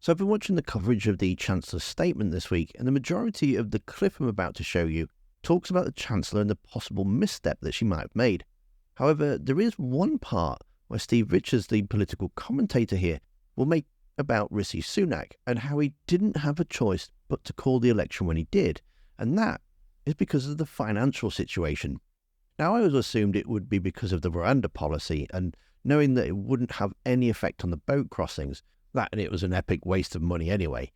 So I've been watching the coverage of the Chancellor's statement this week, and the majority of the clip I'm about to show you talks about the Chancellor and the possible misstep that she might have made. However, there is one part where Steve Richards, the political commentator here, will make about Rishi Sunak and how he didn't have a choice but to call the election when he did, and that is because of the financial situation. Now, I always assumed it would be because of the veranda policy, and knowing that it wouldn't have any effect on the boat crossings, that and it was an epic waste of money anyway.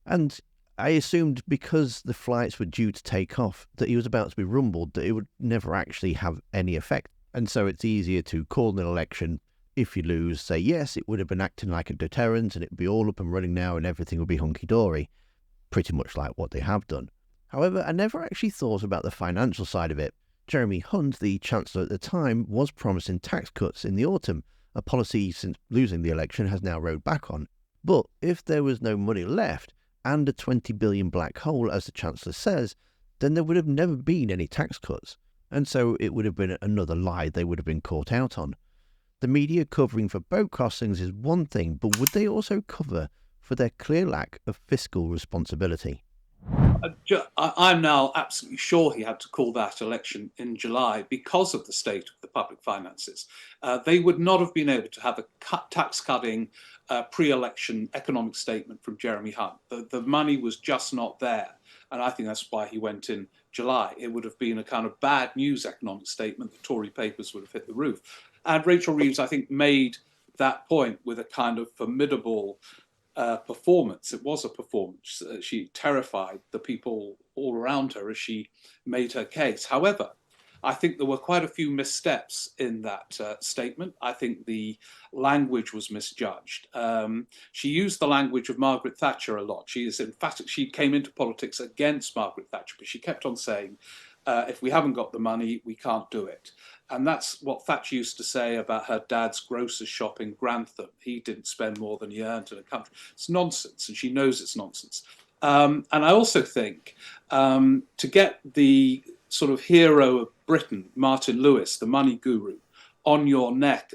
And I assumed because the flights were due to take off that he was about to be rumbled, that it would never actually have any effect. And so it's easier to call an election. If you lose, say yes, it would have been acting like a deterrent and it'd be all up and running now and everything would be hunky-dory. Pretty much like what they have done. However, I never actually thought about the financial side of it. Jeremy Hunt, the Chancellor at the time, was promising tax cuts in the autumn, a policy since losing the election has now rowed back on. But if there was no money left, and a 20 billion black hole, as the Chancellor says, then there would have never been any tax cuts. And so it would have been another lie they would have been caught out on. The media covering for boat crossings is one thing, but would they also cover for their clear lack of fiscal responsibility? I'm now absolutely sure he had to call that election in July because of the state of the public finances. They would not have been able to have a tax-cutting pre-election economic statement from Jeremy Hunt. The money was just not there. And I think that's why he went in July. It would have been a kind of bad news economic statement. The Tory papers would have hit the roof. And Rachel Reeves, I think, made that point with a kind of formidable performance. It was a performance. She terrified the people all around her as she made her case. However, I think there were quite a few missteps in that statement. I think the language was misjudged. She used the language of Margaret Thatcher a lot. She is emphatic. She came into politics against Margaret Thatcher, but she kept on saying, if we haven't got the money, we can't do it. And that's what Thatcher used to say about her dad's grocer's shop in Grantham. He didn't spend more than he earned in a country. It's nonsense, and she knows it's nonsense. And I also think to get the sort of hero of Britain, Martin Lewis, the money guru, on your neck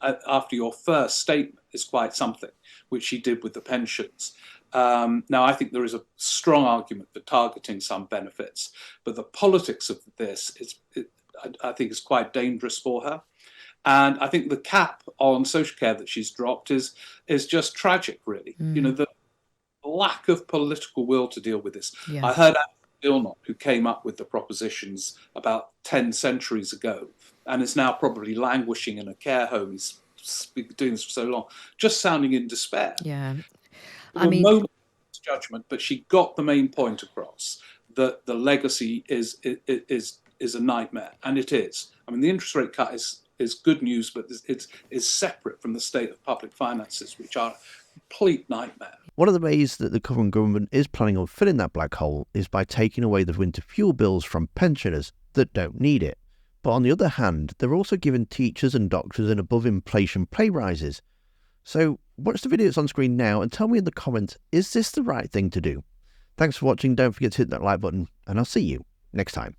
after your first statement is quite something, which she did with the pensions. Now, I think there is a strong argument for targeting some benefits, but the politics of this I think is quite dangerous for her. And I think the cap on social care that she's dropped is just tragic, really. You know, the lack of political will to deal with this. Yes. I heard Bilnot, who came up with the propositions about 10 centuries ago and is now probably languishing in a care home. He's been doing this for so long, just sounding in despair. Yeah. I mean, moment of judgment, but she got the main point across that the legacy is a nightmare, and it is. I mean, the interest rate cut is good news, but it's separate from the state of public finances, which are a complete nightmare. One of the ways that the current government is planning on filling that black hole is by taking away the winter fuel bills from pensioners that don't need it. But on the other hand, they're also giving teachers and doctors an above-inflation pay rises. So watch the videos on screen now and tell me in the comments, is this the right thing to do? Thanks for watching. Don't forget to hit that like button, and I'll see you next time.